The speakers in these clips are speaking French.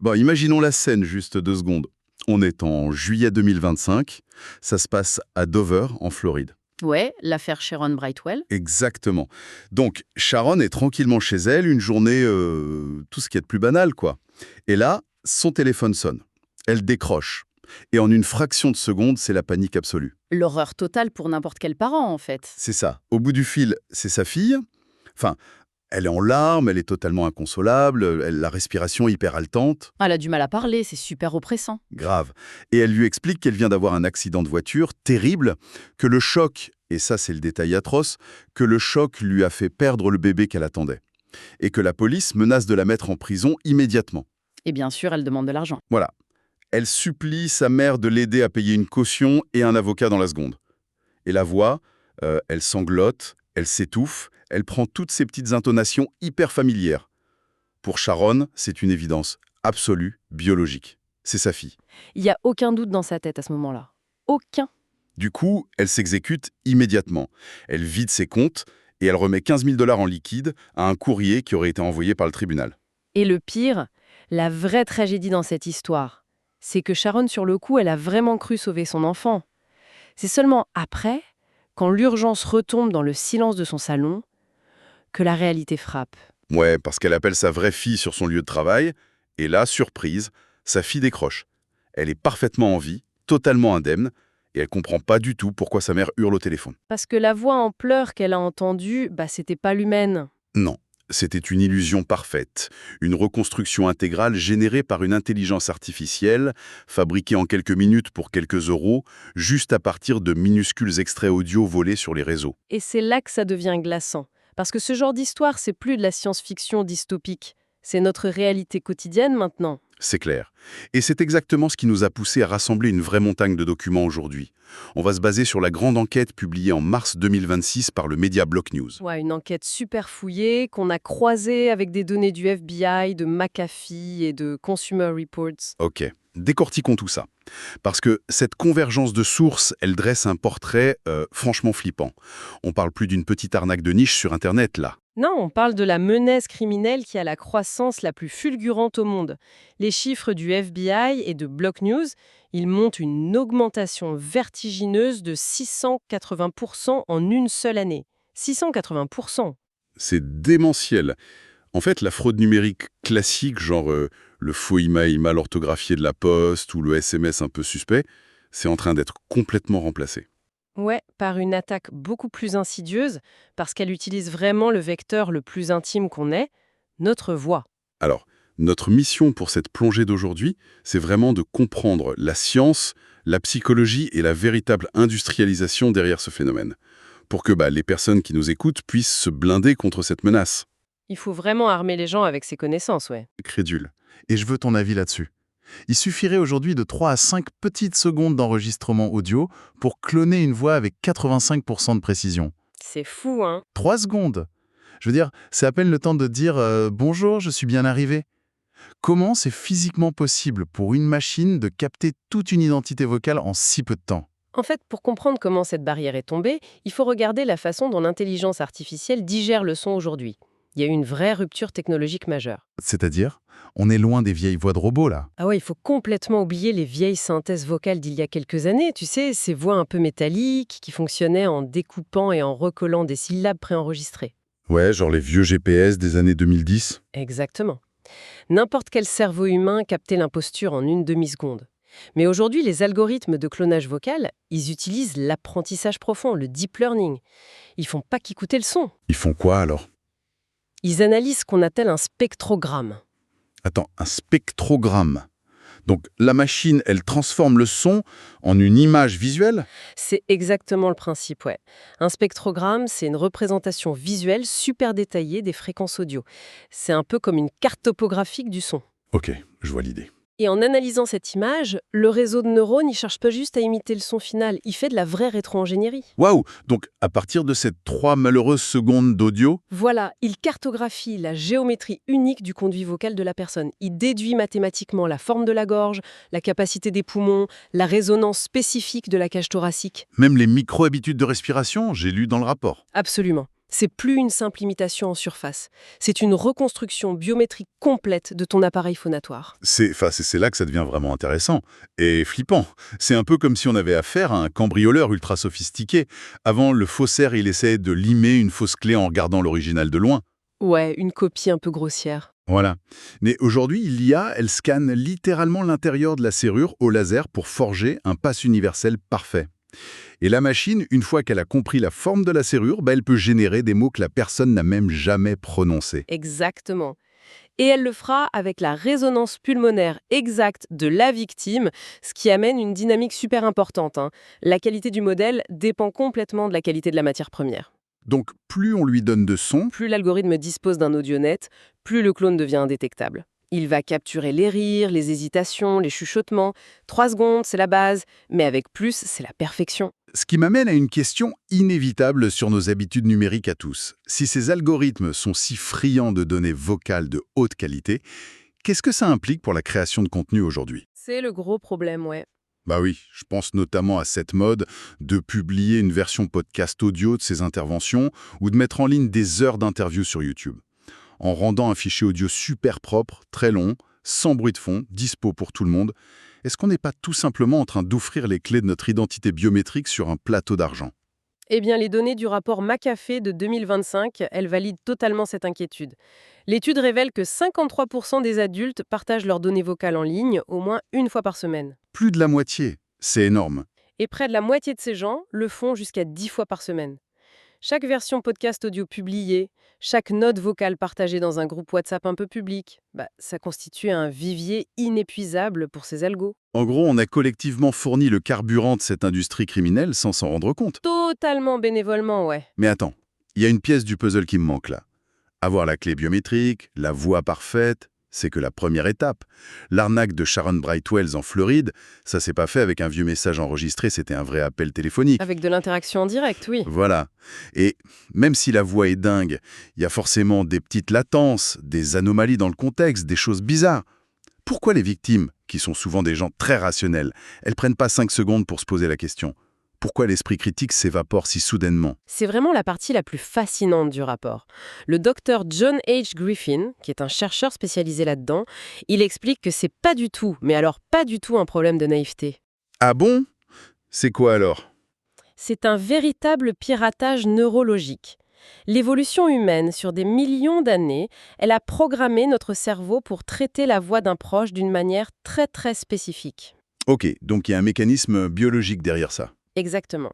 Bon, imaginons la scène juste 2 secondes. On est en juillet 2025. Ça se passe à Dover, en Floride. Ouais, l'affaire Sharon Brightwell. Exactement. Donc, Sharon est tranquillement chez elle, une journée, tout ce qui est de plus banal, quoi. Et là, son téléphone sonne. Elle décroche. Et en une fraction de seconde, c'est la panique absolue. L'horreur totale pour n'importe quel parent, en fait. C'est ça. Au bout du fil, c'est sa fille. Enfin, elle est en larmes, elle est totalement inconsolable, la respiration hyper haletante. Elle a du mal à parler, c'est super oppressant. Grave. Et elle lui explique qu'elle vient d'avoir un accident de voiture terrible, que le choc, et ça c'est le détail atroce, que le choc lui a fait perdre le bébé qu'elle attendait. Et que la police menace de la mettre en prison immédiatement. Et bien sûr, elle demande de l'argent. Voilà. Elle supplie sa mère de l'aider à payer une caution et un avocat dans la seconde. Et la voix, elle sanglote, elle s'étouffe, elle prend toutes ces petites intonations hyper familières. Pour Sharon, c'est une évidence absolue, biologique. C'est sa fille. Il n'y a aucun doute dans sa tête à ce moment-là. Aucun. Du coup, elle s'exécute immédiatement. Elle vide ses comptes et elle remet 15 000 $ en liquide à un courrier qui aurait été envoyé par le tribunal. Et le pire, la vraie tragédie dans cette histoire, c'est que Sharon, sur le coup, elle a vraiment cru sauver son enfant. C'est seulement après, quand l'urgence retombe dans le silence de son salon, que la réalité frappe. Ouais, parce qu'elle appelle sa vraie fille sur son lieu de travail, et là, surprise, sa fille décroche. Elle est parfaitement en vie, totalement indemne, et elle comprend pas du tout pourquoi sa mère hurle au téléphone. Parce que la voix en pleurs qu'elle a entendue, c'était pas l'humaine. Non, c'était une illusion parfaite, une reconstruction intégrale générée par une intelligence artificielle, fabriquée en quelques minutes pour quelques euros, juste à partir de minuscules extraits audio volés sur les réseaux. Et c'est là que ça devient glaçant. Parce que ce genre d'histoire, c'est plus de la science-fiction dystopique. C'est notre réalité quotidienne maintenant. C'est clair. Et c'est exactement ce qui nous a poussé à rassembler une vraie montagne de documents aujourd'hui. On va se baser sur la grande enquête publiée en mars 2026 par le média Block News. Ouais, une enquête super fouillée qu'on a croisée avec des données du FBI, de McAfee et de Consumer Reports. Ok, décortiquons tout ça. Parce que cette convergence de sources, elle dresse un portrait franchement flippant. On parle plus d'une petite arnaque de niche sur Internet, là. Non, on parle de la menace criminelle qui a la croissance la plus fulgurante au monde. Les chiffres du FBI et de Block News, ils montrent une augmentation vertigineuse de 680% en une seule année. 680%. C'est démentiel. En fait, la fraude numérique classique, genre le faux email mal orthographié de la poste ou le SMS un peu suspect, c'est en train d'être complètement remplacé. Ouais, par une attaque beaucoup plus insidieuse, parce qu'elle utilise vraiment le vecteur le plus intime qu'on ait, notre voix. Alors, notre mission pour cette plongée d'aujourd'hui, c'est vraiment de comprendre la science, la psychologie et la véritable industrialisation derrière ce phénomène, pour que les personnes qui nous écoutent puissent se blinder contre cette menace. Il faut vraiment armer les gens avec ces connaissances, ouais. Crédule. Et je veux ton avis là-dessus. Il suffirait aujourd'hui de 3 à 5 petites secondes d'enregistrement audio pour cloner une voix avec 85% de précision. C'est fou, hein? 3 secondes. Je veux dire, c'est à peine le temps de dire bonjour, je suis bien arrivé. Comment c'est physiquement possible pour une machine de capter toute une identité vocale en si peu de temps? En fait, pour comprendre comment cette barrière est tombée, il faut regarder la façon dont l'intelligence artificielle digère le son aujourd'hui. Il y a eu une vraie rupture technologique majeure. C'est-à-dire, on est loin des vieilles voix de robots là. Ah ouais, il faut complètement oublier les vieilles synthèses vocales d'il y a quelques années, tu sais, ces voix un peu métalliques qui fonctionnaient en découpant et en recollant des syllabes préenregistrées. Ouais, genre les vieux GPS des années 2010. Exactement. N'importe quel cerveau humain captait l'imposture en une demi-seconde. Mais aujourd'hui, les algorithmes de clonage vocal, ils utilisent l'apprentissage profond, le deep learning. Ils font pas qu'écouter le son. Ils font quoi alors? Ils analysent ce qu'on appelle un spectrogramme. Attends, un spectrogramme. Donc la machine, elle transforme le son en une image visuelle? C'est exactement le principe, ouais. Un spectrogramme, c'est une représentation visuelle super détaillée des fréquences audio. C'est un peu comme une carte topographique du son. Ok, je vois l'idée. Et en analysant cette image, le réseau de neurones, il cherche pas juste à imiter le son final, il fait de la vraie rétro-ingénierie. Waouh! Donc à partir de ces 3 malheureuses secondes d'audio, Voilà, il cartographie la géométrie unique du conduit vocal de la personne. Il déduit mathématiquement la forme de la gorge, la capacité des poumons, la résonance spécifique de la cage thoracique. même les micro-habitudes de respiration, j'ai lu dans le rapport. Absolument. C'est plus une simple imitation en surface. C'est une reconstruction biométrique complète de ton appareil phonatoire. C'est là que ça devient vraiment intéressant. Et flippant. C'est un peu comme si on avait affaire à un cambrioleur ultra sophistiqué. Avant, le faussaire, il essayait de limer une fausse clé en regardant l'original de loin. Ouais, une copie un peu grossière. Voilà. Mais aujourd'hui, l'IA, elle scanne littéralement l'intérieur de la serrure au laser pour forger un pass universel parfait. Et la machine, une fois qu'elle a compris la forme de la serrure, elle peut générer des mots que la personne n'a même jamais prononcés. Exactement. Et elle le fera avec la résonance pulmonaire exacte de la victime, ce qui amène une dynamique super importante, hein. La qualité du modèle dépend complètement de la qualité de la matière première. Donc, plus on lui donne de sons, Plus l'algorithme dispose d'un audio net, plus le clone devient indétectable. Il va capturer les rires, les hésitations, les chuchotements. 3 secondes, c'est la base, mais avec plus, c'est la perfection. ce qui m'amène à une question inévitable sur nos habitudes numériques à tous. Si ces algorithmes sont si friands de données vocales de haute qualité, qu'est-ce que ça implique pour la création de contenu aujourd'hui? C'est le gros problème, ouais. Bah oui, je pense notamment à cette mode de publier une version podcast audio de ces interventions ou de mettre en ligne des heures d'interviews sur YouTube, en rendant un fichier audio super propre, très long, sans bruit de fond, dispo pour tout le monde. Est-ce qu'on n'est pas tout simplement en train d'offrir les clés de notre identité biométrique sur un plateau d'argent? Eh bien, les données du rapport McAfee de 2025, elles valident totalement cette inquiétude. L'étude révèle que 53% des adultes partagent leurs données vocales en ligne au moins une fois par semaine. Plus de la moitié, c'est énorme. Et près de la moitié de ces gens le font jusqu'à 10 fois par semaine. Chaque version podcast audio publiée, chaque note vocale partagée dans un groupe WhatsApp un peu public, ça constitue un vivier inépuisable pour ces algos. En gros, on a collectivement fourni le carburant de cette industrie criminelle sans s'en rendre compte. Totalement bénévolement, ouais. Mais attends, il y a une pièce du puzzle qui me manque là. Avoir la clé biométrique, la voix parfaite, c'est que la première étape. L'arnaque de Sharon Brightwells en Floride, ça s'est pas fait avec un vieux message enregistré, c'était un vrai appel téléphonique. Avec de l'interaction en direct, oui. Voilà. Et même si la voix est dingue, il y a forcément des petites latences, des anomalies dans le contexte, des choses bizarres. Pourquoi les victimes, qui sont souvent des gens très rationnels, elles prennent pas 5 secondes pour se poser la question? Pourquoi l'esprit critique s'évapore si soudainement? C'est vraiment la partie la plus fascinante du rapport. Le docteur John H. Griffin, qui est un chercheur spécialisé là-dedans, il explique que c'est pas du tout, mais alors pas du tout un problème de naïveté. Ah bon? C'est quoi alors? C'est un véritable piratage neurologique. L'évolution humaine, sur des millions d'années, elle a programmé notre cerveau pour traiter la voix d'un proche d'une manière très très spécifique. Ok, donc il y a un mécanisme biologique derrière ça. Exactement.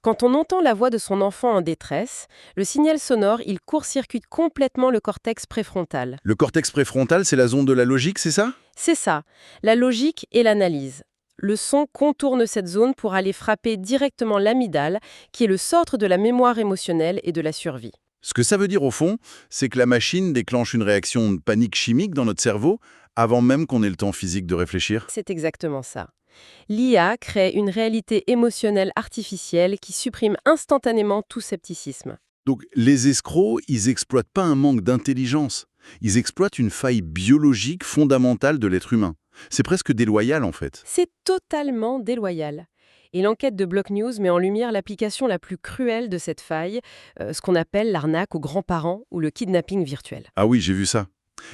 Quand on entend la voix de son enfant en détresse, le signal sonore, il court-circuite complètement le cortex préfrontal. Le cortex préfrontal, c'est la zone de la logique, c'est ça? C'est ça, la logique et l'analyse. Le son contourne cette zone pour aller frapper directement l'amygdale, qui est le centre de la mémoire émotionnelle et de la survie. Ce que ça veut dire au fond, c'est que la machine déclenche une réaction de panique chimique dans notre cerveau avant même qu'on ait le temps physique de réfléchir. C'est exactement ça. L'IA crée une réalité émotionnelle artificielle qui supprime instantanément tout scepticisme. Donc les escrocs, ils exploitent pas un manque d'intelligence. Ils exploitent une faille biologique fondamentale de l'être humain. C'est presque déloyal en fait. C'est totalement déloyal. Et l'enquête de Block News met en lumière l'application la plus cruelle de cette faille, ce qu'on appelle l'arnaque aux grands-parents ou le kidnapping virtuel. Ah oui, j'ai vu ça.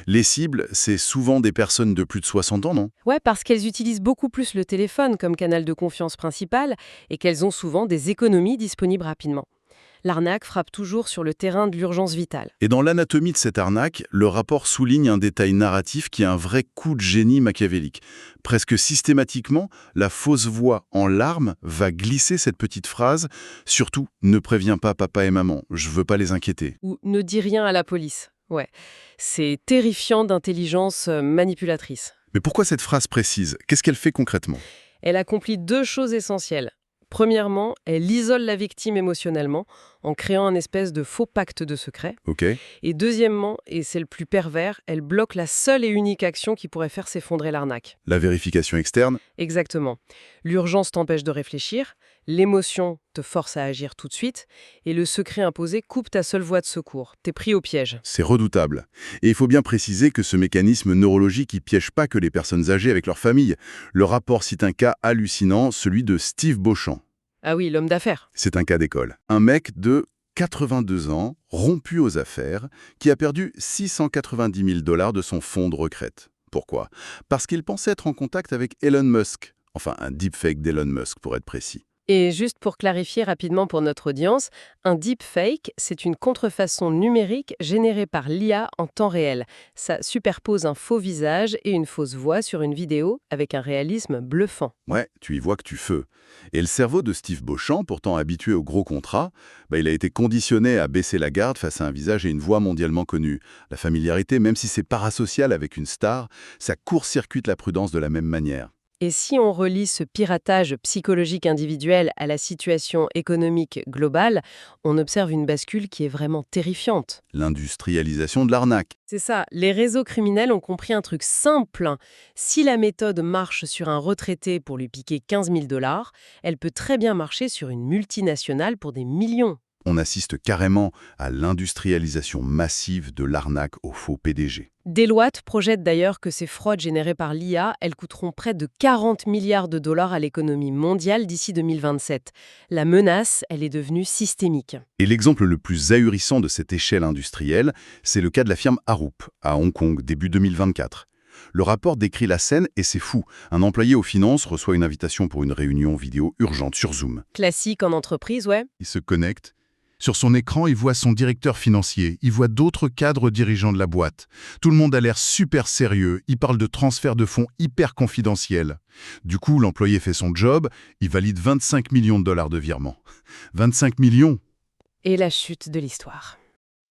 Les cibles, c'est souvent des personnes de plus de 60 ans, non? Ouais, parce qu'elles utilisent beaucoup plus le téléphone comme canal de confiance principal et qu'elles ont souvent des économies disponibles rapidement. L'arnaque frappe toujours sur le terrain de l'urgence vitale. Et dans l'anatomie de cette arnaque, le rapport souligne un détail narratif qui est un vrai coup de génie machiavélique. Presque systématiquement, la fausse voix en larmes va glisser cette petite phrase « Surtout, ne préviens pas papa et maman, je veux pas les inquiéter ». Ou ne dis rien à la police. Ouais, c'est terrifiant d'intelligence manipulatrice. Mais pourquoi cette phrase précise? Qu'est-ce qu'elle fait concrètement? Elle accomplit 2 choses essentielles. Premièrement, elle isole la victime émotionnellement en créant un espèce de faux pacte de secret. Ok. Et deuxièmement, et c'est le plus pervers, elle bloque la seule et unique action qui pourrait faire s'effondrer l'arnaque. La vérification externe? Exactement. L'urgence t'empêche de réfléchir, l'émotion te force à agir tout de suite, et le secret imposé coupe ta seule voie de secours. T'es pris au piège. C'est redoutable. Et il faut bien préciser que ce mécanisme neurologique ne piège pas que les personnes âgées avec leur famille. Le rapport cite un cas hallucinant, celui de Steve Beauchamp. Ah oui, l'homme d'affaires. C'est un cas d'école. Un mec de 82 ans, rompu aux affaires, qui a perdu 690 000 $ de son fonds de retraite. Pourquoi? Parce qu'il pensait être en contact avec Elon Musk. Enfin, un deepfake d'Elon Musk, pour être précis. Et juste pour clarifier rapidement pour notre audience, un deepfake, c'est une contrefaçon numérique générée par l'IA en temps réel. Ça superpose un faux visage et une fausse voix sur une vidéo avec un réalisme bluffant. Ouais, tu y vois que tu feux. Et le cerveau de Steve Beauchamp, pourtant habitué aux gros contrats, il a été conditionné à baisser la garde face à un visage et une voix mondialement connue. La familiarité, même si c'est parasocial avec une star, ça court-circuite la prudence de la même manière. Et si on relie ce piratage psychologique individuel à la situation économique globale, on observe une bascule qui est vraiment terrifiante. L'industrialisation de l'arnaque. C'est ça, les réseaux criminels ont compris un truc simple. Si la méthode marche sur un retraité pour lui piquer 15 000 $, elle peut très bien marcher sur une multinationale pour des millions. On assiste carrément à l'industrialisation massive de l'arnaque aux faux PDG. Deloitte projette d'ailleurs que ces fraudes générées par l'IA, elles coûteront près de 40 milliards de dollars à l'économie mondiale d'ici 2027. La menace, elle est devenue systémique. Et l'exemple le plus ahurissant de cette échelle industrielle, c'est le cas de la firme Arup, à Hong Kong, début 2024. Le rapport décrit la scène et c'est fou. Un employé aux finances reçoit une invitation pour une réunion vidéo urgente sur Zoom. Classique en entreprise, ouais. Il se connecte. Sur son écran, il voit son directeur financier, il voit d'autres cadres dirigeants de la boîte. Tout le monde a l'air super sérieux, il parle de transfert de fonds hyper confidentiels. Du coup, l'employé fait son job, il valide 25 millions de dollars de virement. 25 millions! Et la chute de l'histoire.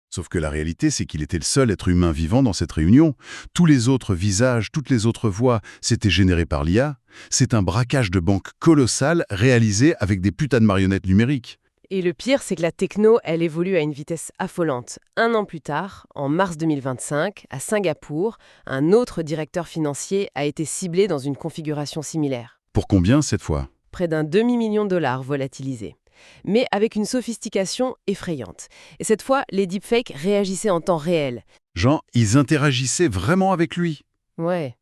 Sauf que la réalité, c'est qu'il était le seul être humain vivant dans cette réunion. Tous les autres visages, toutes les autres voix, c'était généré par l'IA. C'est un braquage de banque colossal réalisé avec des putains de marionnettes numériques. Et le pire, c'est que la techno, elle évolue à une vitesse affolante. 1 an plus tard, en mars 2025, à Singapour, un autre directeur financier a été ciblé dans une configuration similaire. Pour combien cette fois? Près d'un demi-million de dollars volatilisés. Mais avec une sophistication effrayante. Et cette fois, les deepfakes réagissaient en temps réel. Genre, ils interagissaient vraiment avec lui. Ouais.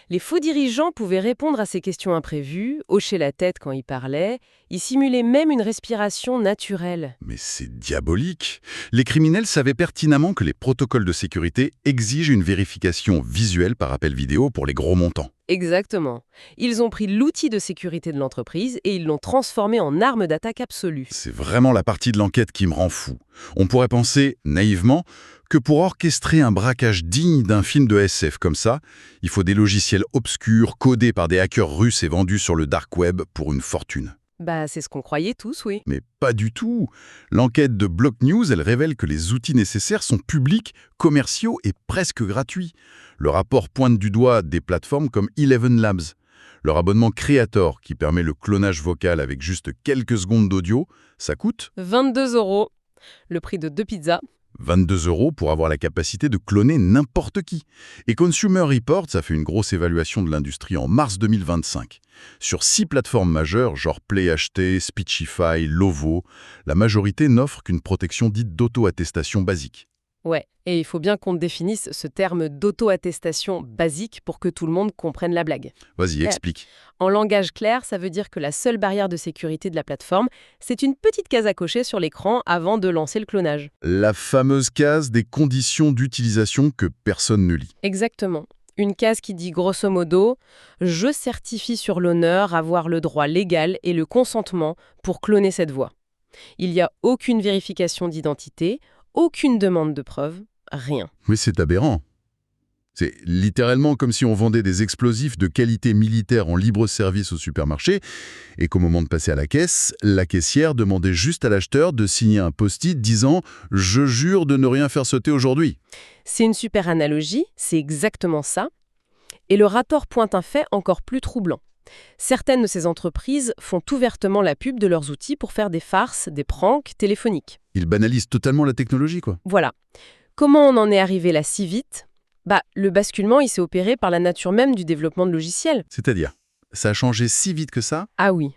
Les faux dirigeants pouvaient répondre à ces questions imprévues, hocher la tête quand ils parlaient, ils simulaient même une respiration naturelle. Mais c'est diabolique. Les criminels savaient pertinemment que les protocoles de sécurité exigent une vérification visuelle par appel vidéo pour les gros montants. Exactement. Ils ont pris l'outil de sécurité de l'entreprise et ils l'ont transformé en arme d'attaque absolue. C'est vraiment la partie de l'enquête qui me rend fou. On pourrait penser, naïvement, que pour orchestrer un braquage digne d'un film de SF comme ça, il faut des logiciels obscurs codés par des hackers russes et vendus sur le dark web pour une fortune. C'est ce qu'on croyait tous, oui. Mais pas du tout. L'enquête de Block News, elle révèle que les outils nécessaires sont publics, commerciaux et presque gratuits. Le rapport pointe du doigt des plateformes comme Eleven Labs. Leur abonnement Creator, qui permet le clonage vocal avec juste quelques secondes d'audio, ça coûte 22 €, le prix de 2 pizzas. 22 € pour avoir la capacité de cloner n'importe qui. Et Consumer Reports a fait une grosse évaluation de l'industrie en mars 2025. Sur 6 plateformes majeures, genre PlayHT, Speechify, Lovo, la majorité n'offre qu'une protection dite d'auto-attestation basique. Ouais, et il faut bien qu'on définisse ce terme d'auto-attestation basique pour que tout le monde comprenne la blague. Vas-y, explique. En langage clair, ça veut dire que la seule barrière de sécurité de la plateforme, c'est une petite case à cocher sur l'écran avant de lancer le clonage. La fameuse case des conditions d'utilisation que personne ne lit. Exactement. Une case qui dit grosso modo « Je certifie sur l'honneur avoir le droit légal et le consentement pour cloner cette voix ». Il n'y a aucune vérification d'identité, aucune demande de preuve, rien. Mais c'est aberrant. C'est littéralement comme si on vendait des explosifs de qualité militaire en libre service au supermarché et qu'au moment de passer à la caisse, la caissière demandait juste à l'acheteur de signer un post-it disant « Je jure de ne rien faire sauter aujourd'hui ». C'est une super analogie, c'est exactement ça. Et le rapport pointe un fait encore plus troublant. Certaines de ces entreprises font ouvertement la pub de leurs outils pour faire des farces, des pranks téléphoniques. Ils banalisent totalement la technologie, quoi. Voilà. Comment on en est arrivé là si vite ? Le basculement, il s'est opéré par la nature même du développement de logiciels. C'est-à-dire, ça a changé si vite que ça ? Ah oui.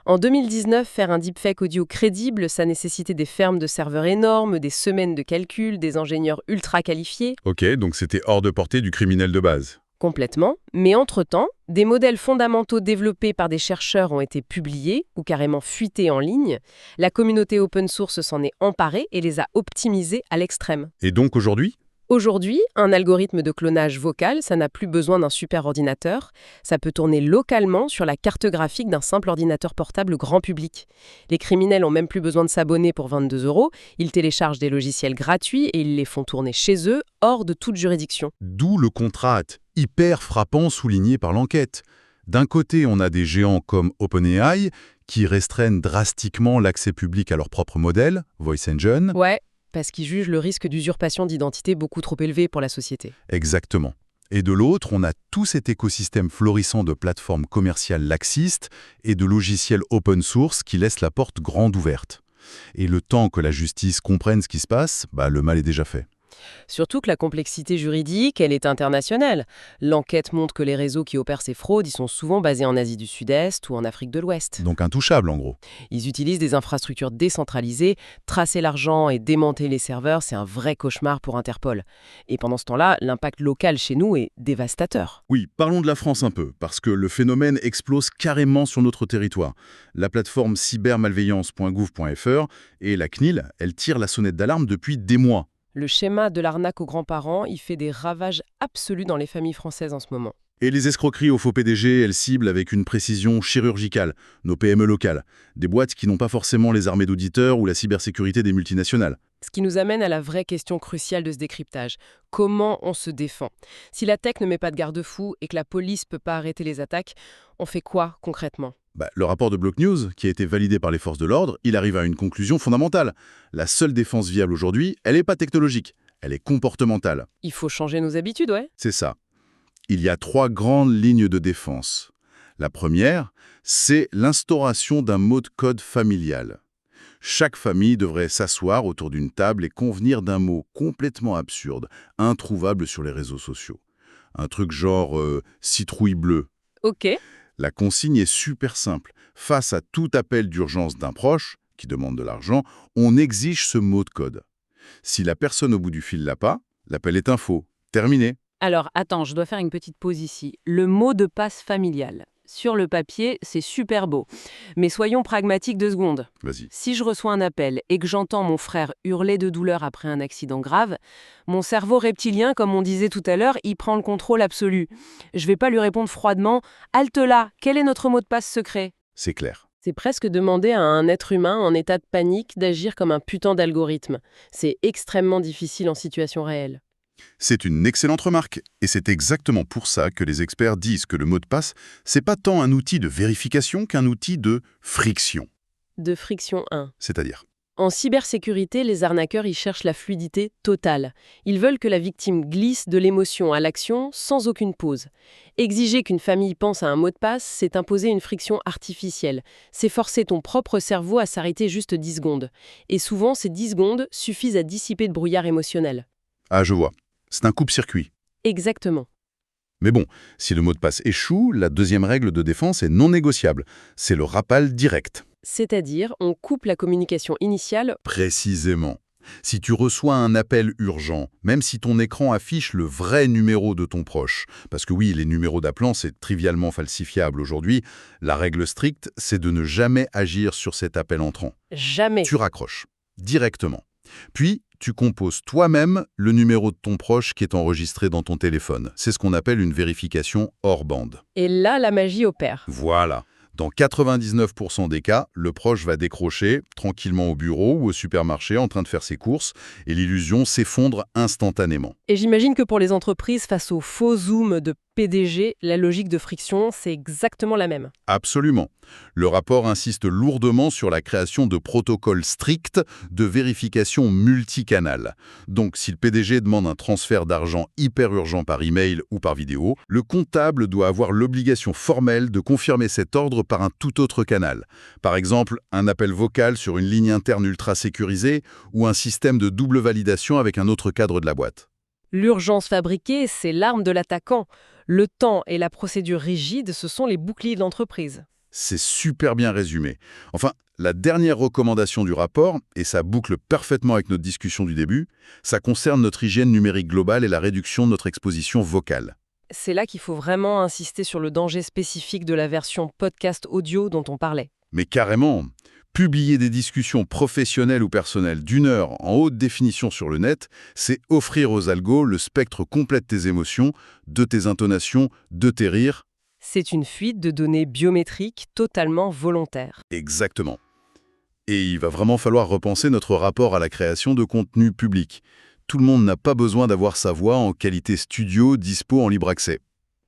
En 2019, faire un deepfake audio crédible, ça nécessitait des fermes de serveurs énormes, des semaines de calcul, des ingénieurs ultra qualifiés. Ok, donc c'était hors de portée du criminel de base. Complètement. Mais entre-temps, des modèles fondamentaux développés par des chercheurs ont été publiés ou carrément fuités en ligne. La communauté open source s'en est emparée et les a optimisés à l'extrême. Et donc aujourd'hui? Aujourd'hui, un algorithme de clonage vocal, ça n'a plus besoin d'un super ordinateur. Ça peut tourner localement sur la carte graphique d'un simple ordinateur portable grand public. Les criminels ont même plus besoin de s'abonner pour 22 €. Ils téléchargent des logiciels gratuits et ils les font tourner chez eux, hors de toute juridiction. D'où le contraste hyper frappant souligné par l'enquête. D'un côté, on a des géants comme OpenAI qui restreignent drastiquement l'accès public à leur propre modèle, Voice Engine. Ouais, parce qu'ils jugent le risque d'usurpation d'identité beaucoup trop élevé pour la société. Exactement. Et de l'autre, on a tout cet écosystème florissant de plateformes commerciales laxistes et de logiciels open source qui laissent la porte grande ouverte. Et le temps que la justice comprenne ce qui se passe, le mal est déjà fait. Surtout que la complexité juridique, elle est internationale. L'enquête montre que les réseaux qui opèrent ces fraudes, ils sont souvent basés en Asie du Sud-Est ou en Afrique de l'Ouest. Donc intouchable en gros. Ils utilisent des infrastructures décentralisées. Tracer l'argent et démanteler les serveurs, c'est un vrai cauchemar pour Interpol. Et pendant ce temps-là, l'impact local chez nous est dévastateur. Oui, parlons de la France un peu, parce que le phénomène explose carrément sur notre territoire. La plateforme cybermalveillance.gouv.fr et la CNIL, elle tire la sonnette d'alarme depuis des mois. Le schéma de l'arnaque aux grands-parents, il fait des ravages absolus dans les familles françaises en ce moment. Et les escroqueries aux faux PDG, elles ciblent avec une précision chirurgicale nos PME locales, des boîtes qui n'ont pas forcément les armées d'auditeurs ou la cybersécurité des multinationales. Ce qui nous amène à la vraie question cruciale de ce décryptage. Comment on se défend? Si la tech ne met pas de garde-fou et que la police ne peut pas arrêter les attaques, on fait quoi concrètement? Le rapport de Block News, qui a été validé par les forces de l'ordre, il arrive à une conclusion fondamentale. La seule défense viable aujourd'hui, elle n'est pas technologique, elle est comportementale. Il faut changer nos habitudes, ouais. C'est ça. Il y a 3 grandes lignes de défense. La première, c'est l'instauration d'un mot de code familial. Chaque famille devrait s'asseoir autour d'une table et convenir d'un mot complètement absurde, introuvable sur les réseaux sociaux. Un truc genre citrouille bleue. Ok. La consigne est super simple. Face à tout appel d'urgence d'un proche qui demande de l'argent, on exige ce mot de code. Si la personne au bout du fil l'a pas, l'appel est un faux. Terminé. Alors, attends, je dois faire une petite pause ici. Le mot de passe familial. Sur le papier, c'est super beau. Mais soyons pragmatiques 2 secondes. Vas-y. Si je reçois un appel et que j'entends mon frère hurler de douleur après un accident grave, mon cerveau reptilien, comme on disait tout à l'heure, il prend le contrôle absolu. Je vais pas lui répondre froidement « Halte là, quel est notre mot de passe secret ?» C'est clair. C'est presque demander à un être humain en état de panique d'agir comme un putain d'algorithme. C'est extrêmement difficile en situation réelle. C'est une excellente remarque, et c'est exactement pour ça que les experts disent que le mot de passe, c'est pas tant un outil de vérification qu'un outil de friction. De friction 1. C'est-à-dire, En cybersécurité, les arnaqueurs y cherchent la fluidité totale. Ils veulent que la victime glisse de l'émotion à l'action sans aucune pause. Exiger qu'une famille pense à un mot de passe, c'est imposer une friction artificielle. C'est forcer ton propre cerveau à s'arrêter juste 10 secondes. Et souvent, ces 10 secondes suffisent à dissiper le brouillard émotionnel. ah je vois, c'est un coupe-circuit. Exactement. Mais bon, si le mot de passe échoue, la deuxième règle de défense est non négociable. C'est le rappel direct. C'est-à-dire, on coupe la communication initiale. Précisément. Si tu reçois un appel urgent, même si ton écran affiche le vrai numéro de ton proche, parce que oui, les numéros d'appelant, c'est trivialement falsifiable aujourd'hui, la règle stricte, c'est de ne jamais agir sur cet appel entrant. Jamais. Tu raccroches, directement. Puis, tu composes toi-même le numéro de ton proche qui est enregistré dans ton téléphone. C'est ce qu'on appelle une vérification hors bande. Et là, la magie opère. Voilà. Dans 99% des cas, le proche va décrocher tranquillement au bureau ou au supermarché en train de faire ses courses et l'illusion s'effondre instantanément. Et j'imagine que pour les entreprises, face au faux zoom de PDG, la logique de friction, c'est exactement la même. Absolument. Le rapport insiste lourdement sur la création de protocoles stricts de vérification multicanale. Donc, si le PDG demande un transfert d'argent hyper urgent par email ou par vidéo, le comptable doit avoir l'obligation formelle de confirmer cet ordre par un tout autre canal. Par exemple, un appel vocal sur une ligne interne ultra sécurisée ou un système de double validation avec un autre cadre de la boîte. L'urgence fabriquée, c'est l'arme de l'attaquant. Le temps et la procédure rigide, ce sont les boucliers de l'entreprise. C'est super bien résumé. Enfin, la dernière recommandation du rapport, et ça boucle parfaitement avec notre discussion du début, ça concerne notre hygiène numérique globale et la réduction de notre exposition vocale. c'est là qu'il faut vraiment insister sur le danger spécifique de la version podcast audio dont on parlait. Mais carrément, publier des discussions professionnelles ou personnelles d'1 heure en haute définition sur le net, c'est offrir aux algos le spectre complet de tes émotions, de tes intonations, de tes rires. C'est une fuite de données biométriques totalement volontaire. Exactement. Et il va vraiment falloir repenser notre rapport à la création de contenu public. Tout le monde n'a pas besoin d'avoir sa voix en qualité studio, dispo en libre accès.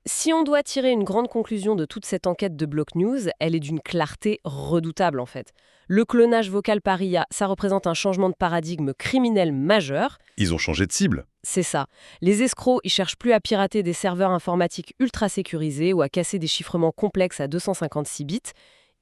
Si on doit tirer une grande conclusion de toute cette enquête de Block News, elle est d'une clarté redoutable en fait. Le clonage vocal par IA, ça représente un changement de paradigme criminel majeur. Ils ont changé de cible. C'est ça. Les escrocs, ils cherchent plus à pirater des serveurs informatiques ultra sécurisés ou à casser des chiffrements complexes à 256 bits.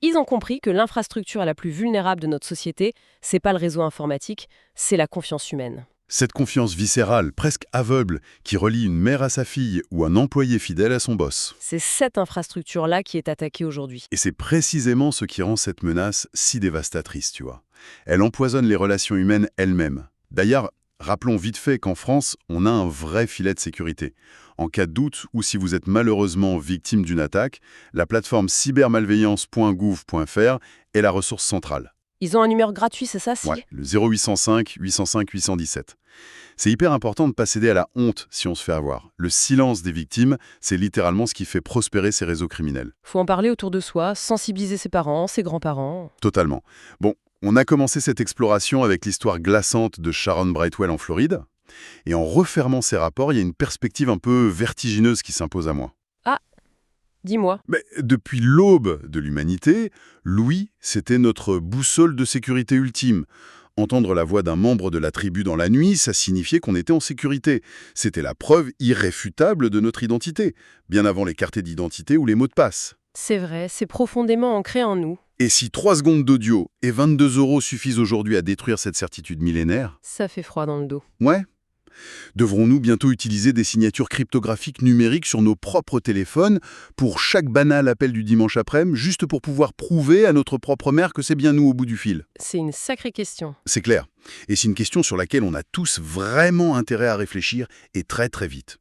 Ils ont compris que l'infrastructure la plus vulnérable de notre société, c'est pas le réseau informatique, c'est la confiance humaine. Cette confiance viscérale, presque aveugle, qui relie une mère à sa fille ou un employé fidèle à son boss. C'est cette infrastructure-là qui est attaquée aujourd'hui. Et c'est précisément ce qui rend cette menace si dévastatrice, tu vois. Elle empoisonne les relations humaines elles-mêmes. D'ailleurs, rappelons vite fait qu'en France, on a un vrai filet de sécurité. En cas de doute ou si vous êtes malheureusement victime d'une attaque, la plateforme cybermalveillance.gouv.fr est la ressource centrale. Ils ont un numéro gratuit, c'est ça, si? Ouais, le 0805 805 817. C'est hyper important de ne pas céder à la honte si on se fait avoir. Le silence des victimes, c'est littéralement ce qui fait prospérer ces réseaux criminels. Faut en parler autour de soi, sensibiliser ses parents, ses grands-parents. Totalement. Bon, on a commencé cette exploration avec l'histoire glaçante de Sharon Brightwell en Floride. Et en refermant ces rapports, il y a une perspective un peu vertigineuse qui s'impose à moi. Dis-moi. Mais depuis l'aube de l'humanité, Louis, c'était notre boussole de sécurité ultime. Entendre la voix d'un membre de la tribu dans la nuit, ça signifiait qu'on était en sécurité. C'était la preuve irréfutable de notre identité, bien avant les cartes d'identité ou les mots de passe. C'est vrai, c'est profondément ancré en nous. Et si 3 secondes d'audio et 22 € suffisent aujourd'hui à détruire cette certitude millénaire, Ça fait froid dans le dos. ouais. Devrons-nous bientôt utiliser des signatures cryptographiques numériques sur nos propres téléphones pour chaque banal appel du dimanche après-midi, juste pour pouvoir prouver à notre propre mère que c'est bien nous au bout du fil? C'est une sacrée question. C'est clair. Et c'est une question sur laquelle on a tous vraiment intérêt à réfléchir, et très très vite.